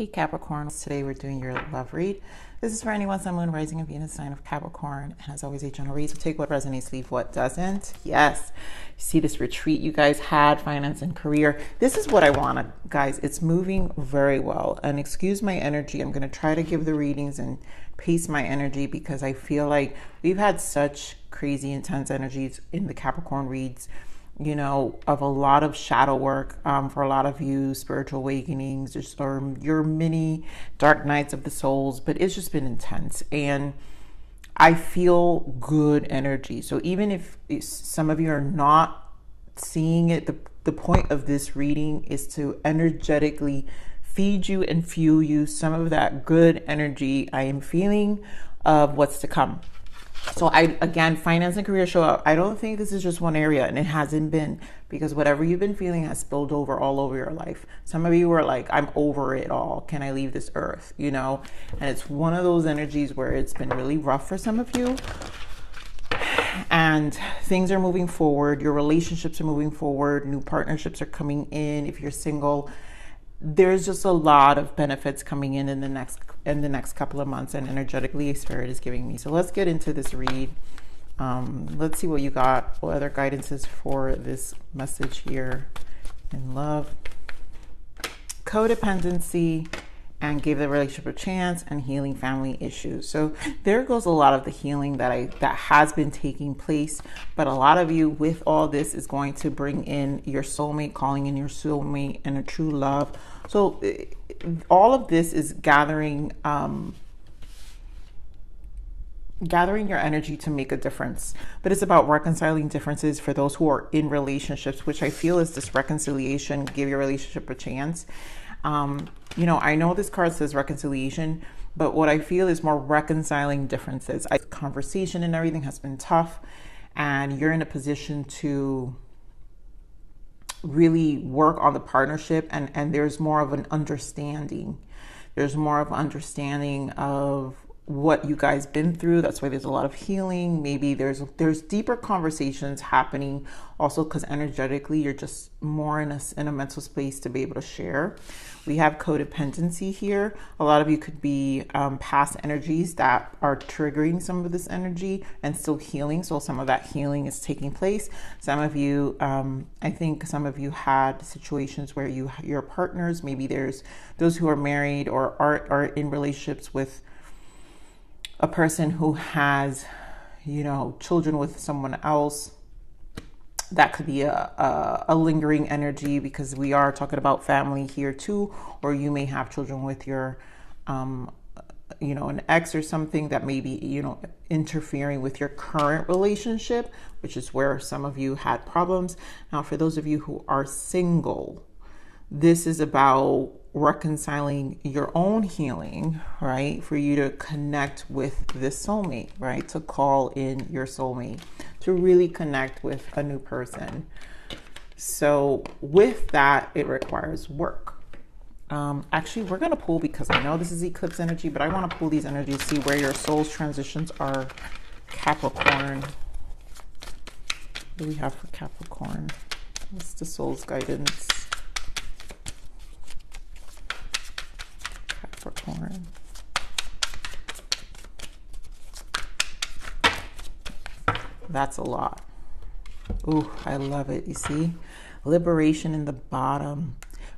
Hey Capricorn, today we're doing your love read. This is for anyone, Sun, Moon, Rising, and Venus sign of Capricorn. And as always, a general read, so take what resonates, leave what doesn't. Yes, you see this retreat you guys had, finance and career. This is what I wanted, guys. It's moving very well. And excuse my energy. I'm going to try to give the readings and pace my energy because I feel like we've had such crazy, intense energies in the Capricorn reads, you know, of a lot of shadow work for a lot of you, spiritual awakenings, or your mini dark nights of the souls, but it's just been intense. And I feel good energy. So even if some of you are not seeing it, the point of this reading is to energetically feed you and fuel you some of that good energy I am feeling of what's to come. So again, finance and career show up. I don't think this is just one area, and it hasn't been, because whatever you've been feeling has spilled over all over your life. Some of you were like, I'm over it all. Can I leave this earth? You know, and it's one of those energies where it's been really rough for some of you. And things are moving forward. Your relationships are moving forward. New partnerships are coming in. If you're single, there's just a lot of benefits coming in the next couple of months, and energetically Spirit is giving me. So let's get into this read. Let's see what you got, what other guidances for this message here in love. Codependency and give the relationship a chance, and healing family issues. So there goes a lot of the healing that has been taking place, but a lot of you with all this is going to bring in your soulmate, calling in your soulmate and a true love. So all of this is gathering your energy to make a difference, but it's about reconciling differences for those who are in relationships, which I feel is this reconciliation. Give your relationship a chance. You know, I know this card says reconciliation, but what I feel is more reconciling differences. Conversation and everything has been tough, and you're in a position to really work on the partnership, and there's more of an understanding. There's more of understanding of what you guys been through. That's why there's a lot of healing. Maybe there's deeper conversations happening also, because energetically you're just more in a mental space to be able to share. We have codependency here. A lot of you could be past energies that are triggering some of this energy and still healing. So some of that healing is taking place. Some of you, I think some of you had situations where your partners, maybe there's those who are married or are in relationships with a person who has, you know, children with someone else. That could be a lingering energy, because we are talking about family here too. Or you may have children with your, you know, an ex or something that may be, you know, interfering with your current relationship, which is where some of you had problems. Now, for those of you who are single, this is about reconciling your own healing, right? For you to connect with this soulmate, right? To call in your soulmate, to really connect with a new person. So with that, it requires work. Actually, we're going to pull, because I know this is eclipse energy, but I want to pull these energies, see where your soul's transitions are. Capricorn. What do we have for Capricorn? What's the soul's guidance? Capricorn. That's a lot. Ooh, I love it. You see? Liberation in the bottom.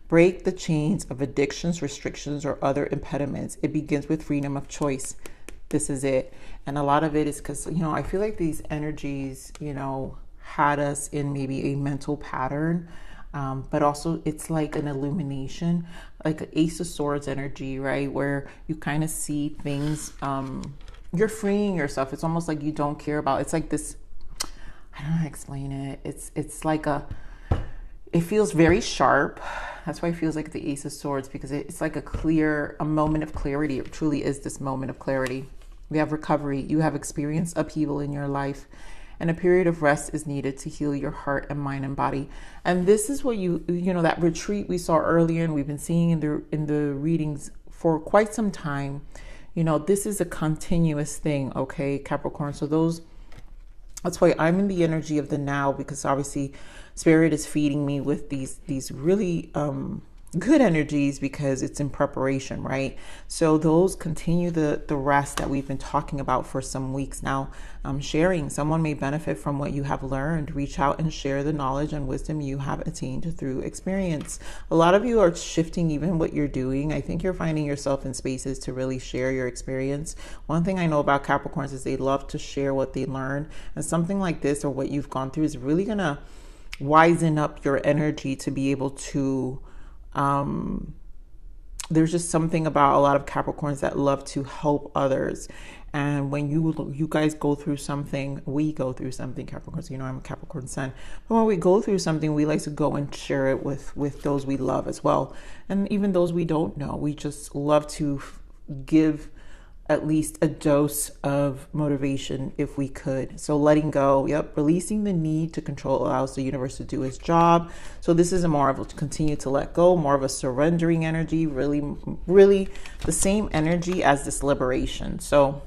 Break the chains of addictions, restrictions, or other impediments. It begins with freedom of choice. This is it. And a lot of it is because, you know, I feel like these energies, you know, had us in maybe a mental pattern. But also it's like an illumination, like an Ace of Swords energy, right? Where you kind of see things, you're freeing yourself. It's almost like you don't care about, it's like this, I don't know how to explain it. It's like it feels very sharp. That's why it feels like the Ace of Swords, because it's like a moment of clarity. It truly is this moment of clarity. We have recovery. You have experienced upheaval in your life, and a period of rest is needed to heal your heart and mind and body. And this is what you know, that retreat we saw earlier, and we've been seeing in the readings for quite some time. You know, this is a continuous thing, okay, Capricorn? So that's why I'm in the energy of the now, because obviously Spirit is feeding me with these really good energies because it's in preparation, right? So those continue the rest that we've been talking about for some weeks now. Sharing, someone may benefit from what you have learned. Reach out and share the knowledge and wisdom you have attained through experience. A lot of you are shifting even what you're doing. I think you're finding yourself in spaces to really share your experience. One thing I know about Capricorns is they love to share what they learn, and something like this or what you've gone through is really gonna wisen up your energy to be able to there's just something about a lot of Capricorns that love to help others. And when you guys go through something, we go through something, Capricorns, you know, I'm a Capricorn sun. But when we go through something, we like to go and share it with those we love as well. And even those we don't know, we just love to give at least a dose of motivation if we could. So letting go, releasing the need to control allows the universe to do its job. So this is a more of a continue to let go, more of a surrendering energy, really the same energy as this liberation. So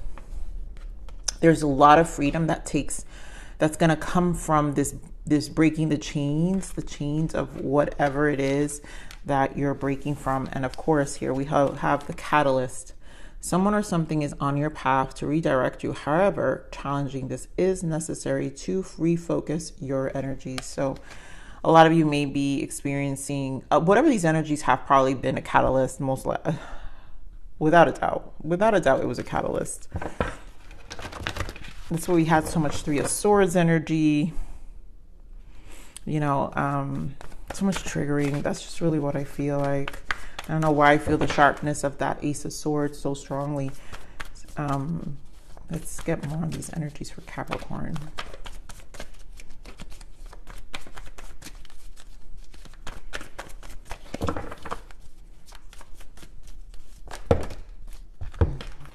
there's a lot of freedom that's going to come from this breaking the chains of whatever it is that you're breaking from. And of course, here we have the catalyst. Someone or something is on your path to redirect you. However, challenging this is necessary to refocus your energies. So a lot of you may be experiencing whatever these energies have probably been a catalyst, without a doubt it was a catalyst. That's why we had so much Three of Swords energy, you know, so much triggering. That's just really what I feel like. I don't know why I feel the sharpness of that Ace of Swords so strongly. Let's get more of these energies for Capricorn.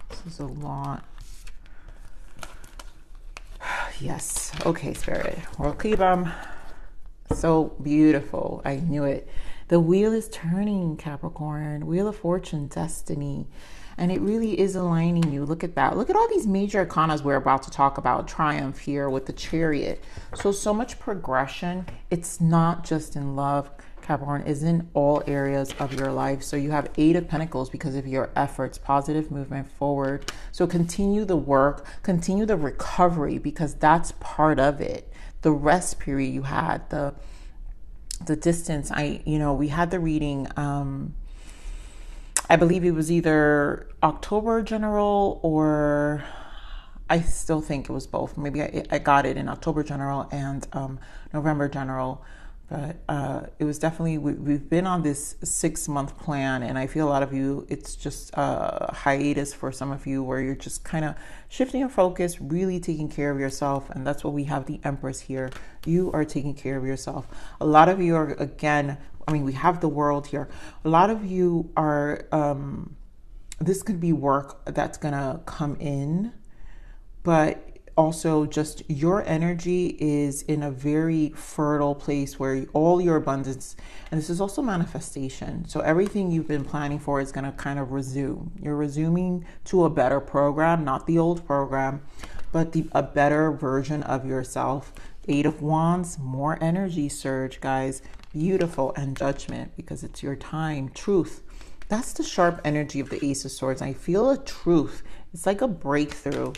This is a lot. Yes. Okay, Spirit. We'll keep them. So beautiful. I knew it. The wheel is turning, Capricorn. Wheel of Fortune, destiny. And it really is aligning you. Look at that. Look at all these major arcanas we're about to talk about. Triumph here with the Chariot. So much progression. It's not just in love, Capricorn, is in all areas of your life. So you have Eight of Pentacles because of your efforts, positive movement forward. So continue the work, continue the recovery, because that's part of it. The rest period you had, the distance. We had the reading, I believe it was either October general, or I still think it was both. Maybe I got it in October general and November general. But it was definitely, we've been on this 6-month plan, and I feel a lot of you, it's just a hiatus for some of you where you're just kind of shifting your focus, really taking care of yourself. And that's what we have the Empress here. You are taking care of yourself. A lot of you are, again, we have the World here. A lot of you are, this could be work that's going to come in, but also just your energy is in a very fertile place where all your abundance, and this is also manifestation. So everything you've been planning for is going to kind of resume. You're resuming to a better program, not the old program, but a better version of yourself. Eight of Wands, more energy surge, guys. Beautiful. And Judgment, because it's your time. Truth. That's the sharp energy of the Ace of Swords. I feel a truth. It's like a breakthrough.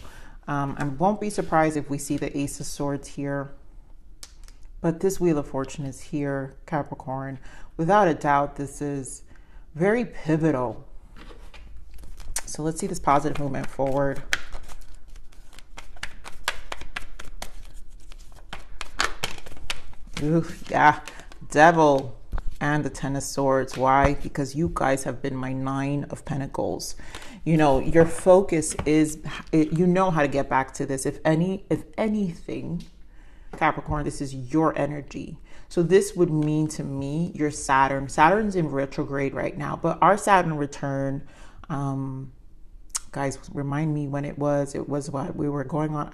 I won't be surprised if we see the Ace of Swords here. But this Wheel of Fortune is here, Capricorn. Without a doubt, this is very pivotal. So let's see this positive movement forward. Ooh, yeah. Devil and the Ten of Swords. Why? Because you guys have been my Nine of Pentacles. You know, your focus is, you know how to get back to this. If anything, Capricorn, this is your energy. So this would mean to me, your Saturn. Saturn's in retrograde right now, but our Saturn return, guys, remind me when it was what we were going on.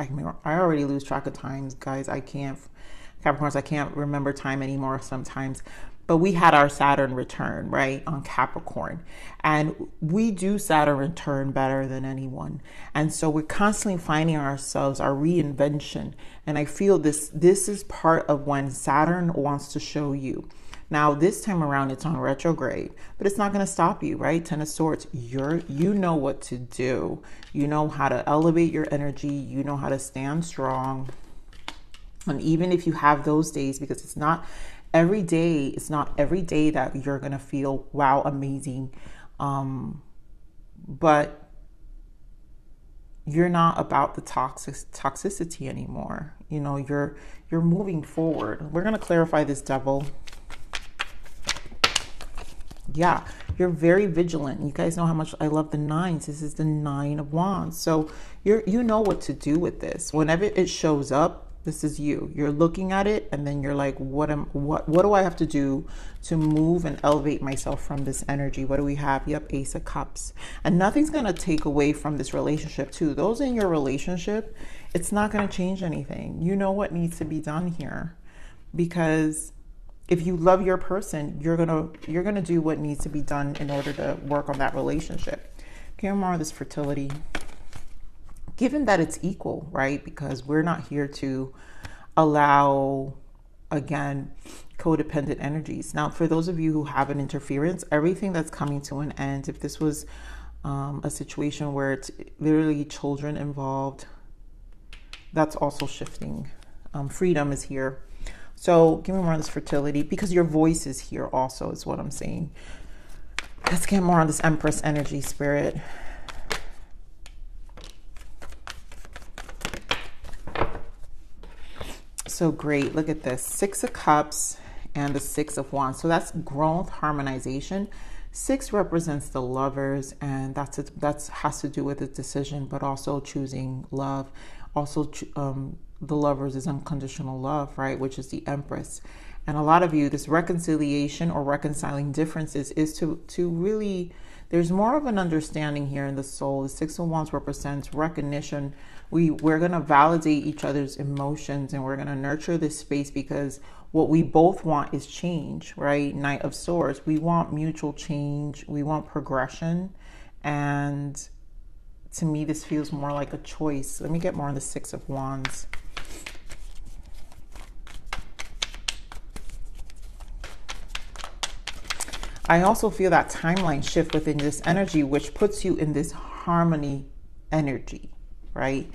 I already lose track of times, guys. Capricorns, I can't remember time anymore sometimes. But we had our Saturn return, right, on Capricorn. And we do Saturn return better than anyone. And so we're constantly finding ourselves, our reinvention. And I feel this is part of when Saturn wants to show you Now, this time around, it's on retrograde, but it's not going to stop you, right? Ten of Swords, you know what to do. You know how to elevate your energy. You know how to stand strong. And even if you have those days, because it's not every day that you're going to feel, wow, amazing. But you're not about the toxicity anymore. You know, you're moving forward. We're going to clarify this, Devil. Yeah, you're very vigilant. You guys know how much I love the nines. This is the 9 of Wands. So you know what to do with this. Whenever it shows up, this is you. You're looking at it and then you're like, what do I have to do to move and elevate myself from this energy? What do we have? Yep, Ace of Cups. And nothing's going to take away from this relationship too. Those in your relationship, it's not going to change anything. You know what needs to be done here, because if you love your person, you're gonna do what needs to be done in order to work on that relationship. Okay, more on this fertility. Given that it's equal, right? Because we're not here to allow, again, codependent energies. Now, for those of you who have an interference, everything that's coming to an end, if this was a situation where it's literally children involved, that's also shifting. Freedom is here. So give me more on this fertility, because your voice is here also, is what I'm saying. Let's get more on this Empress energy, Spirit. So great. Look at this. 6 of Cups and the 6 of Wands. So that's growth, harmonization. 6 represents the lovers, and that has to do with a decision, but also choosing love. Also, the lovers is unconditional love, right? Which is the Empress. And a lot of you, this reconciliation or reconciling differences is to really, there's more of an understanding here in the soul. The 6 of Wands represents recognition. We're going to validate each other's emotions, and we're going to nurture this space, because what we both want is change, right? Knight of Swords. We want mutual change. We want progression. And to me, this feels more like a choice. Let me get more on the 6 of Wands. I also feel that timeline shift within this energy, which puts you in this harmony energy, right?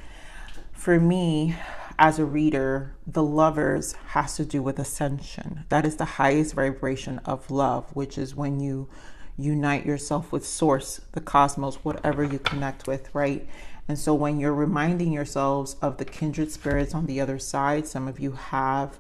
For me, as a reader, the lovers has to do with ascension. That is the highest vibration of love, which is when you unite yourself with source, the cosmos, whatever you connect with, right? And so when you're reminding yourselves of the kindred spirits on the other side, some of you have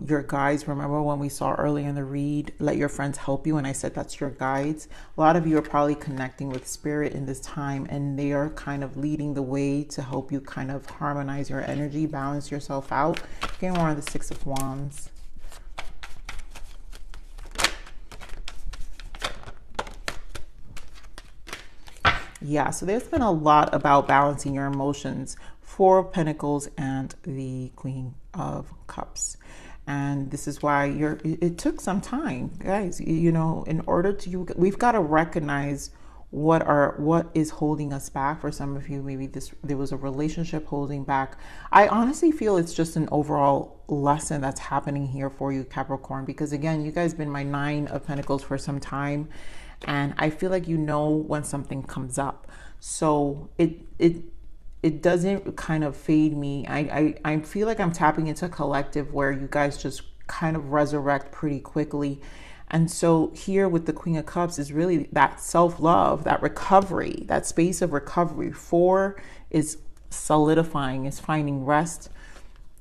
your guides. Remember when we saw earlier in the read, let your friends help you, and I said that's your guides. A lot of you are probably connecting with spirit in this time, and they are kind of leading the way to help you kind of harmonize your energy, balance yourself out. Getting more on the 6 of Wands. Yeah, so there's been a lot about balancing your emotions. 4 of Pentacles and the Queen of Cups. And this is why it took some time, guys. You know, in order to, we've got to recognize what is holding us back. For some of you, maybe there was a relationship holding back. I honestly feel it's just an overall lesson that's happening here for you, Capricorn, because again, you guys been my 9 of Pentacles for some time, and I feel like you know when something comes up. So it doesn't kind of fade me. I feel like I'm tapping into a collective where you guys just kind of resurrect pretty quickly. And so here with the Queen of Cups is really that self-love, that recovery, that space of recovery. 4 is solidifying, is finding rest.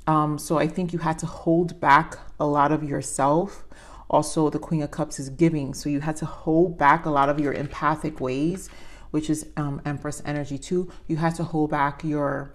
So I think you had to hold back a lot of yourself. Also, the Queen of Cups is giving. So you had to hold back a lot of your empathic ways, which is Empress energy too. You had to hold back your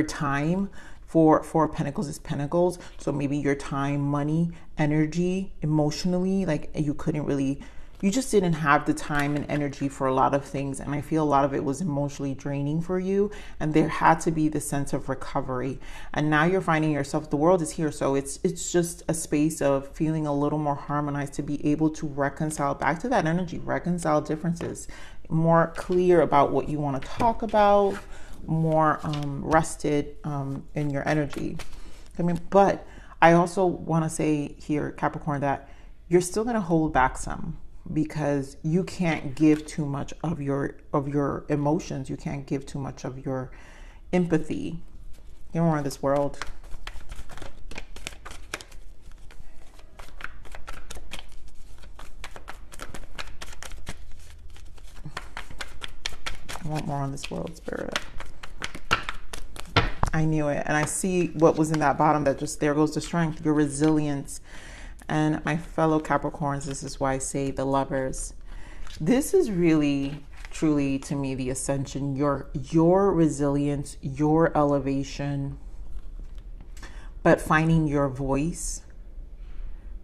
time. For Pentacles is Pentacles. So maybe your time, money, energy, emotionally, like you couldn't really, you just didn't have the time and energy for a lot of things. And I feel a lot of it was emotionally draining for you. And there had to be the sense of recovery. And now you're finding yourself, the world is here. So it's just a space of feeling a little more harmonized, to be able to reconcile back to that energy, reconcile differences, more clear about what you want to talk about, more rested in your energy. I mean, but I also want to say here, Capricorn, that you're still going to hold back some, because you can't give too much of your emotions. You can't give too much of your empathy. You're more in this world. I want more on this world, Spirit. I knew it. And I see what was in that bottom, that just, there goes the strength, your resilience. And my fellow Capricorns, this is why I say the Lovers. This is really, truly, to me, the ascension, your resilience, your elevation, but finding your voice,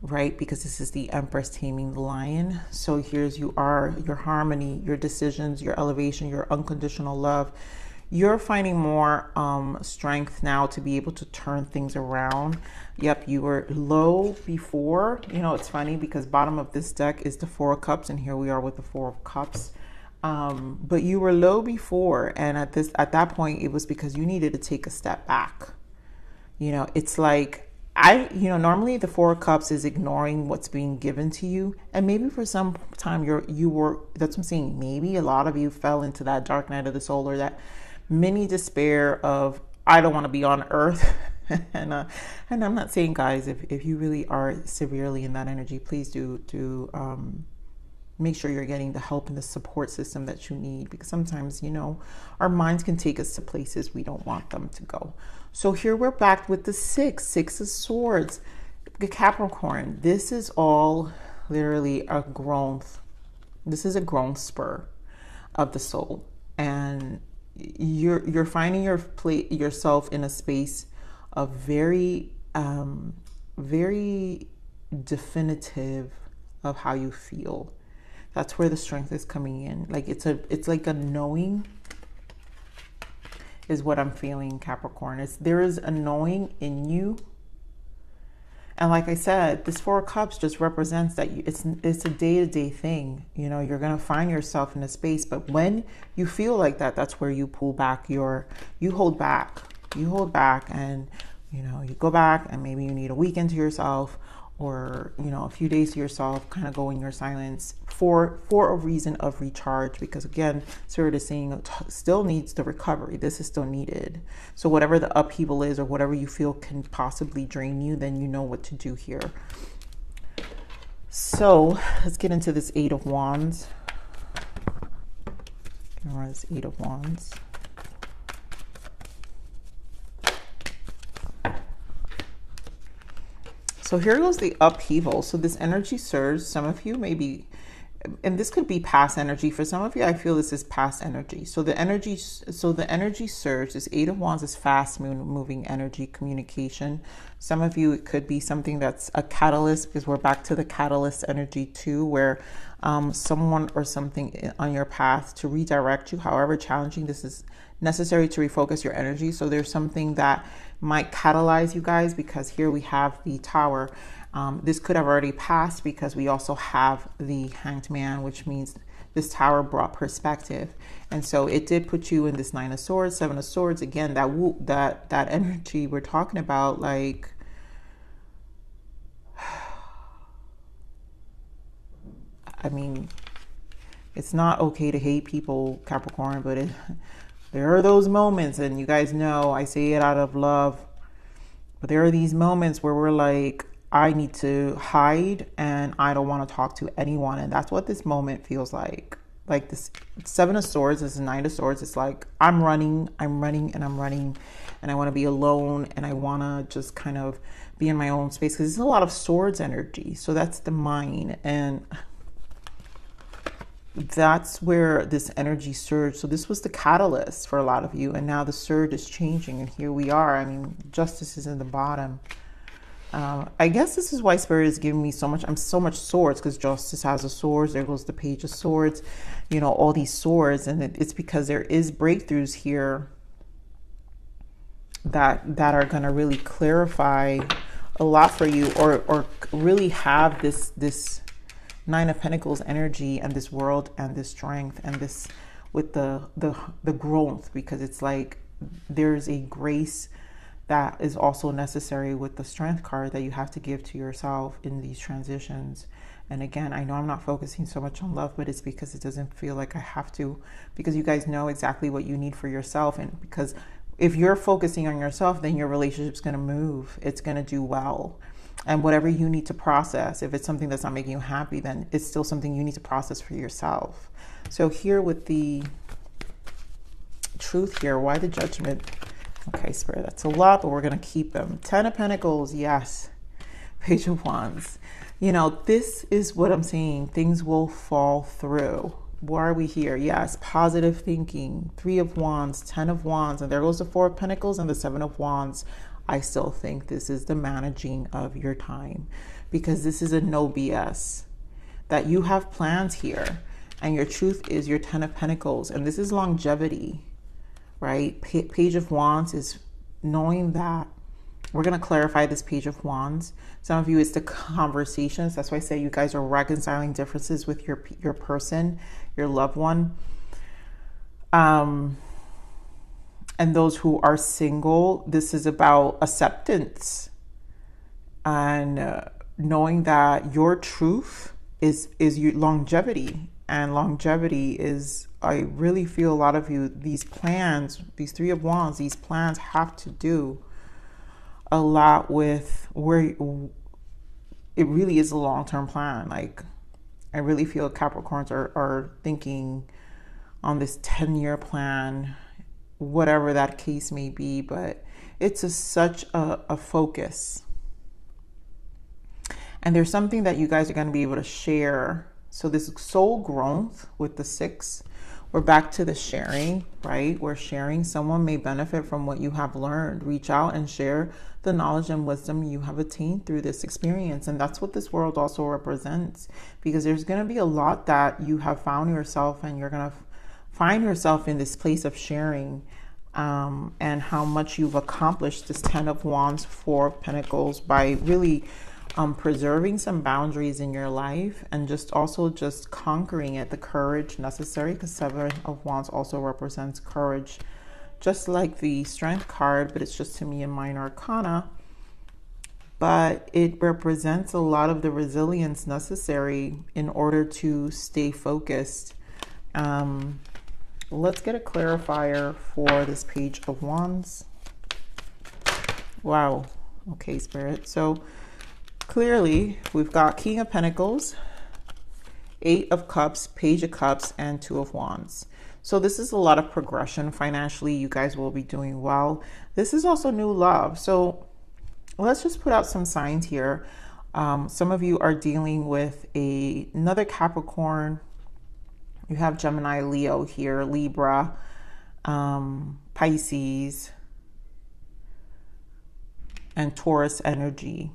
right? Because this is the Empress taming the lion. So here's you are, your harmony, your decisions, your elevation, your unconditional love. You're finding more strength now to be able to turn things around. Yep, you were low before. You know, it's funny because bottom of this deck is the Four of Cups, and here we are with the Four of Cups. But you were low before, and at that point, it was because you needed to take a step back. You know, it's like, normally the Four of Cups is ignoring what's being given to you. And maybe for some time you were, that's what I'm saying. Maybe a lot of you fell into that dark night of the soul, or that mini despair of, I don't want to be on earth. and I'm not saying, guys, if you really are severely in that energy, please do make sure you're getting the help and the support system that you need, because sometimes, you know, our minds can take us to places we don't want them to go. So here we're back with the Six of Swords. The Capricorn, this is all literally a growth. This is a growth spur of the soul. And you're finding yourself in a space of very, very definitive of how you feel. That's where the strength is coming in. Like it's like a knowing is what I'm feeling, Capricorn. There is a knowing in you. And like I said, this Four of Cups just represents that it's a day-to-day thing. You know, you're going to find yourself in a space, but when you feel like that, that's where you pull back you hold back and, you know, you go back and maybe you need a weekend to yourself, or, you know, a few days to yourself, kind of go in your silence for a reason of recharge. Because again, Spirit is saying it still needs the recovery. This is still needed. So whatever the upheaval is, or whatever you feel can possibly drain you, then you know what to do here. So let's get into this Eight of Wands. This Eight of Wands. So here goes the upheaval. So this energy surge, some of you may be, and this could be past energy. For some of you, I feel this is past energy. So the energy surge, this Eight of Wands is fast moving energy, communication. Some of you, it could be something that's a catalyst, because we're back to the catalyst energy too, where someone or something on your path to redirect you, however challenging this is, necessary to refocus your energy. So there's something that might catalyze you guys, because here we have the Tower. This could have already passed, because we also have the Hanged Man, which means this Tower brought perspective. And so it did put you in this Nine of Swords, Seven of Swords. Again, that energy we're talking about, like, I mean, it's not okay to hate people, Capricorn, but there are those moments, and you guys know I say it out of love, but there are these moments where we're like, I need to hide and I don't want to talk to anyone. And that's what this moment feels like. Like this Seven of Swords, this Nine of Swords. It's like, I'm running, and I want to be alone, and I want to just kind of be in my own space, because there's a lot of swords energy. So that's the mind. And that's where this energy surge. So this was the catalyst for a lot of you, and now the surge is changing, and here we are. I mean, justice is in the bottom. I guess this is why Spirit is giving me so much swords, because justice has a sword. There goes the Page of Swords, you know, all these swords. And it's because there is breakthroughs here that are going to really clarify a lot for you, or really have this Nine of Pentacles energy, and this world, and this strength, and this with the growth, because it's like there's a grace that is also necessary with the Strength card that you have to give to yourself in these transitions. And again, I know I'm not focusing so much on love, but it's because it doesn't feel like I have to, because you guys know exactly what you need for yourself. And because if you're focusing on yourself, then your relationship's going to move. It's going to do well. And whatever you need to process, if it's something that's not making you happy, then it's still something you need to process for yourself. So here with the Truth here, why the Judgment? Okay, Spirit, that's a lot, but we're going to keep them. 10 of Pentacles, yes. Page of Wands. You know, this is what I'm saying. Things will fall through. Why are we here? Yes, positive thinking. 3 of Wands, 10 of Wands, and there goes the 4 of Pentacles and the 7 of Wands. I still think this is the managing of your time, because this is a no BS. That you have plans here, and your truth is your 10 of Pentacles, and this is longevity, right? Page of Wands is knowing that. We're going to clarify this Page of Wands. Some of you, it's the conversations. That's why I say you guys are reconciling differences with your person, your loved one. And those who are single, this is about acceptance and knowing that your truth is your longevity. And longevity is, I really feel a lot of you, these plans, these 3 of Wands, these plans have to do a lot with where it really is a long-term plan. Like, I really feel Capricorns are thinking on this 10-year plan, whatever that case may be, but it's such a focus. And there's something that you guys are going to be able to share. So this soul growth with the 6, we're back to the sharing, right? We're sharing. Someone may benefit from what you have learned. Reach out and share the knowledge and wisdom you have attained through this experience. And that's what this world also represents, because there's going to be a lot that you have found yourself, and you're going to find yourself in this place of sharing, and how much you've accomplished this 10 of Wands, 4 of Pentacles, by really preserving some boundaries in your life, and just conquering it, the courage necessary, because 7 of Wands also represents courage, just like the Strength card, but it's just, to me, a minor arcana. But it represents a lot of the resilience necessary in order to stay focused. Let's get a clarifier for this Page of Wands. Wow. Okay, Spirit. So clearly, we've got King of Pentacles, 8 of Cups, Page of Cups, and 2 of Wands. So this is a lot of progression. Financially, you guys will be doing well. This is also new love. So let's just put out some signs here. Some of you are dealing with another Capricorn. You have Gemini, Leo here, Libra, Pisces, and Taurus energy.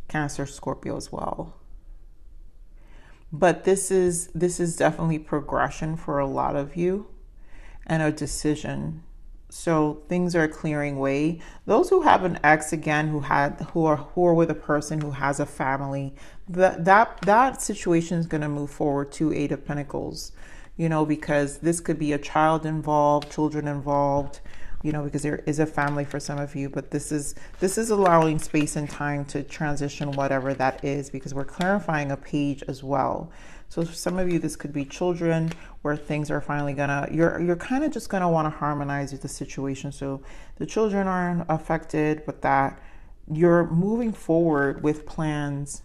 Cancer, Scorpio as well. But this is definitely progression for a lot of you, and a decision. So things are clearing way. Those who have an ex, again, who are with a person who has a family, that situation is going to move forward to 8 of Pentacles, you know, because this could be a child involved, children involved, you know, because there is a family for some of you. But this is allowing space and time to transition whatever that is, because we're clarifying a page as well. So for some of you, this could be children, where things are finally gonna, you're kind of just gonna want to harmonize with the situation. So the children aren't affected, but that you're moving forward with plans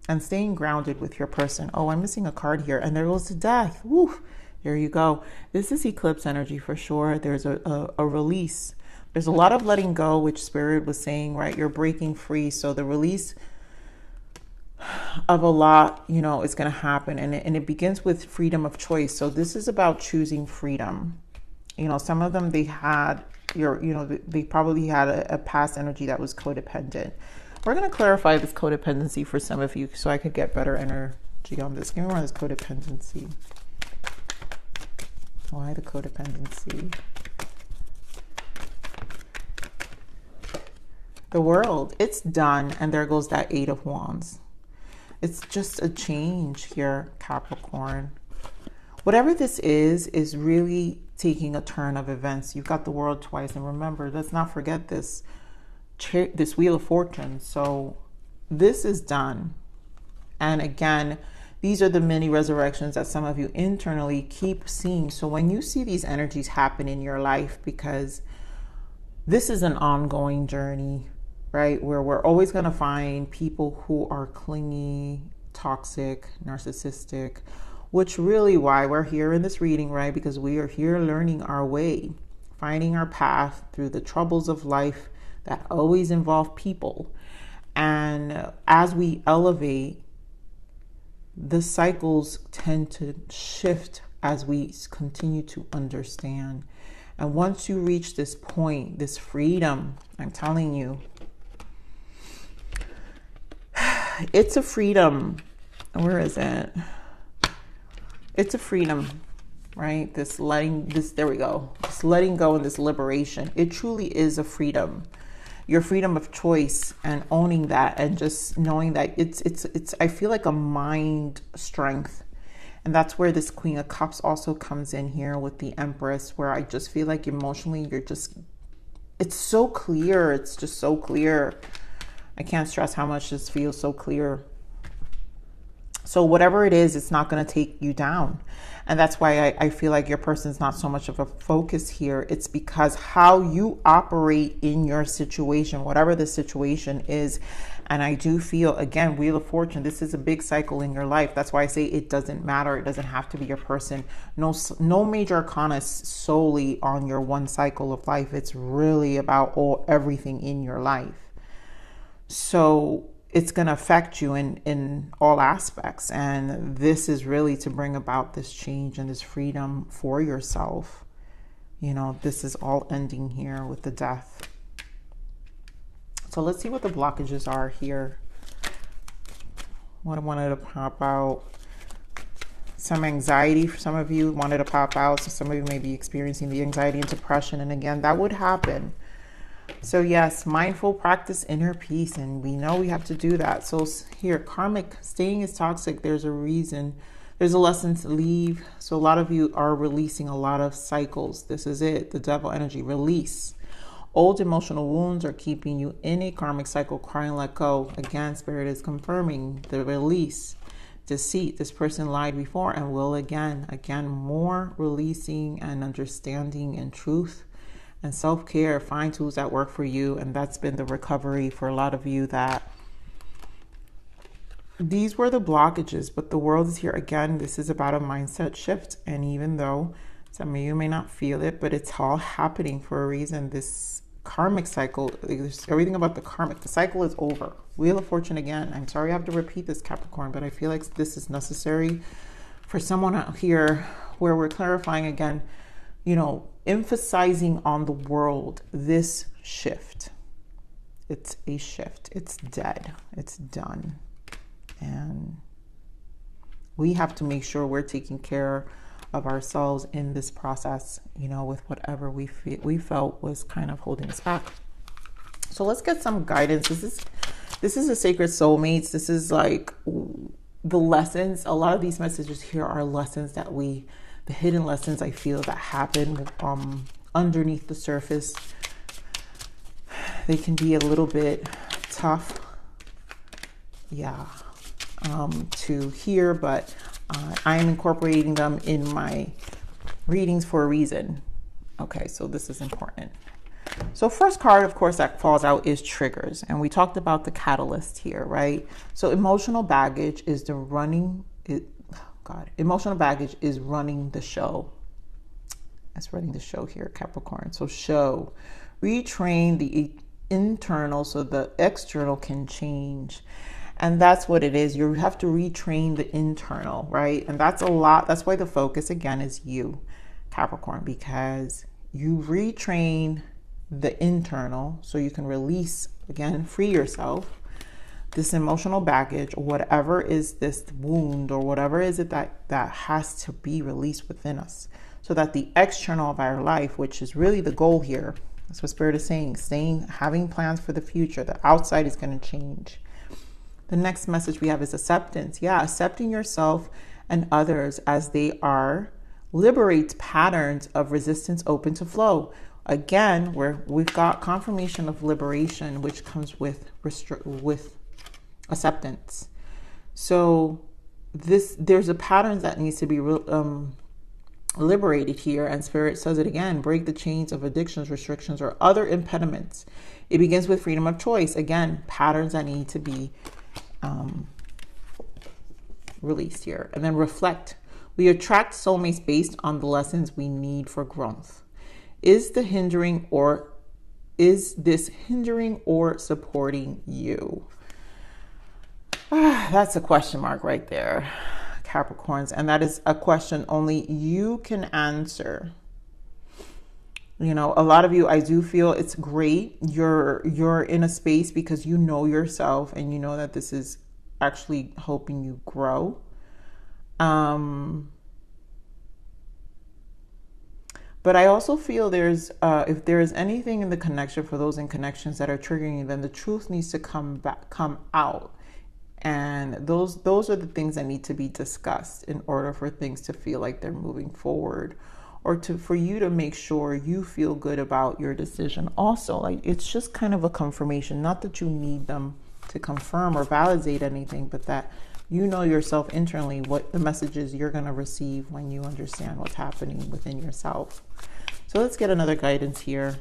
and staying grounded with your person. Oh, I'm missing a card here, and there goes the Death. Woo! There you go. This is eclipse energy for sure. There's a release. There's a lot of letting go, which Spirit was saying, right? You're breaking free. So the release of a lot, you know, is going to happen. And it begins with freedom of choice. So this is about choosing freedom. You know, some of them, they had they probably had a past energy that was codependent. We're going to clarify this codependency for some of you, so I could get better energy on this. Give me more of this codependency. Why the codependency? The World, it's done. And there goes that 8 of Wands. It's just a change here, Capricorn. Whatever this is really taking a turn of events. You've got the world twice. And remember, let's not forget this Wheel of Fortune. So this is done. And again, these are the mini resurrections that some of you internally keep seeing. So when you see these energies happen in your life, because this is an ongoing journey, right? Where we're always going to find people who are clingy, toxic, narcissistic, which really why we're here in this reading, right? Because we are here learning our way, finding our path through the troubles of life that always involve people. And as we elevate, the cycles tend to shift as we continue to understand. And once you reach this point, this freedom, I'm telling you, it's a freedom. Where is it? It's a freedom, right? There we go. This letting go and this liberation. It truly is a freedom. Your freedom of choice and owning that, and just knowing that it's I feel like a mind strength. And that's where this Queen of Cups also comes in here with the Empress, where I just feel like emotionally it's so clear. It's just so clear. I can't stress how much this feels so clear. So whatever it is, it's not going to take you down. And that's why I feel like your person's not so much of a focus here. It's because how you operate in your situation, whatever the situation is. And I do feel, again, Wheel of Fortune, this is a big cycle in your life. That's why I say it doesn't matter. It doesn't have to be your person. No major arcana is solely on your one cycle of life. It's really about everything in your life. So it's going to affect you in all aspects. And this is really to bring about this change and this freedom for yourself. You know, this is all ending here with the Death. So let's see what the blockages are here. What I wanted to pop out. Some anxiety for some of you wanted to pop out. So some of you may be experiencing the anxiety and depression. And again, that would happen. So yes, mindful practice inner peace, and we know we have to do that. So here, karmic, staying is toxic. There's a reason. There's a lesson to leave. So a lot of you are releasing a lot of cycles. This is it, the devil energy, release. Old emotional wounds are keeping you in a karmic cycle, crying, let go. Again, Spirit is confirming the release. Deceit, this person lied before and will again. Again, more releasing and understanding and truth. And self-care, find tools that work for you. And that's been the recovery for a lot of you, that these were the blockages, but the world is here again. This is about a mindset shift. And even though some of you may not feel it, but it's all happening for a reason. This karmic cycle, everything about the cycle is over. Wheel of Fortune again. I'm sorry I have to repeat this, Capricorn, but I feel like this is necessary for someone out here, where we're clarifying again, you know, emphasizing on the world, this shift. It's a shift. It's dead. It's done. And we have to make sure we're taking care of ourselves in this process, you know, with whatever we felt was kind of holding us back. So let's get some guidance. This is a sacred soulmates. This is like the lessons. A lot of these messages here are lessons that the hidden lessons I feel that happen underneath the surface. They can be a little bit tough, yeah, to hear, but I am incorporating them in my readings for a reason. Okay, so this is important. So first card, of course, that falls out is triggers. And we talked about the catalyst here, right? So emotional baggage is emotional baggage is running the show. That's running the show here, Capricorn. So show, retrain the internal so the external can change. And that's what it is. You have to retrain the internal, right? And that's a lot. That's why the focus again is you, Capricorn, because you retrain the internal so you can release, again, free yourself, this emotional baggage, or whatever is this wound, or whatever is it that has to be released within us, so that the external of our life, which is really the goal here, that's what Spirit is saying, having plans for the future, the outside is going to change. The next message we have is acceptance. Yeah, accepting yourself and others as they are, liberates patterns of resistance open to flow. Again, we've got confirmation of liberation, which comes with acceptance. So there's a pattern that needs to be liberated here, and Spirit says it again: break the chains of addictions, restrictions, or other impediments. It begins with freedom of choice. Again, patterns that need to be released here. And then reflect. We attract soulmates based on the lessons we need for growth. Is this hindering or supporting you? That's a question mark right there, Capricorns. And that is a question only you can answer. You know, a lot of you, I do feel it's great. You're in a space because you know yourself and you know that this is actually helping you grow. But I also feel there's, if there is anything in the connection for those in connections that are triggering you, then the truth needs to come out. And those are the things that need to be discussed in order for things to feel like they're moving forward, or for you to make sure you feel good about your decision. Also, like, it's just kind of a confirmation, not that you need them to confirm or validate anything, but that you know yourself internally what the messages you're going to receive when you understand what's happening within yourself. So let's get another guidance here.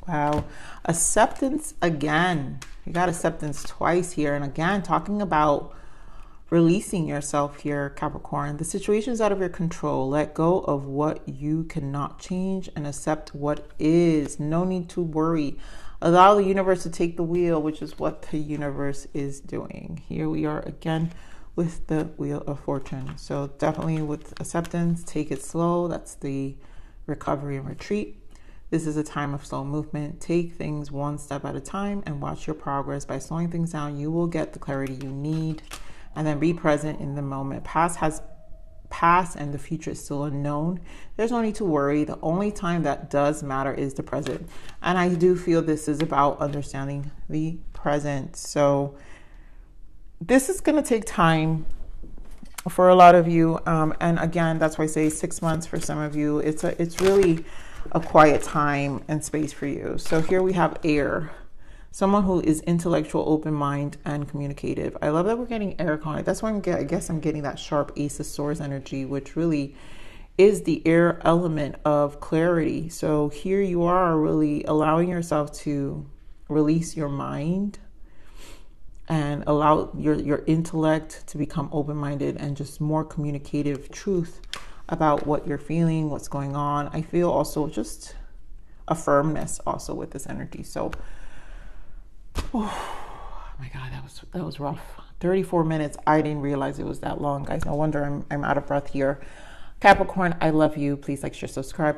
Wow. Acceptance again. You got acceptance twice here. And again, talking about releasing yourself here, Capricorn. The situation is out of your control. Let go of what you cannot change and accept what is. No need to worry. Allow the universe to take the wheel, which is what the universe is doing. Here we are again with the Wheel of Fortune. So definitely with acceptance, take it slow. That's the recovery and retreat. This is a time of slow movement. Take things one step at a time and watch your progress. By slowing things down, you will get the clarity you need. And then be present in the moment. Past has passed and the future is still unknown. There's no need to worry. The only time that does matter is the present. And I do feel this is about understanding the present. So this is going to take time for a lot of you. And again, that's why I say 6 months for some of you. It's really a quiet time and space for you. So here we have air. Someone who is intellectual, open mind, and communicative. I love that we're getting air conic. That's why I guess I'm getting that sharp Ace of Swords energy, which really is the air element of clarity. So here you are really allowing yourself to release your mind and allow your intellect to become open-minded and just more communicative truth about what you're feeling, what's going on. I feel also just a firmness also with this energy. So oh my God, that was rough. 34 minutes. I didn't realize it was that long, guys. No wonder I'm out of breath here. Capricorn, I love you. Please like, share, subscribe.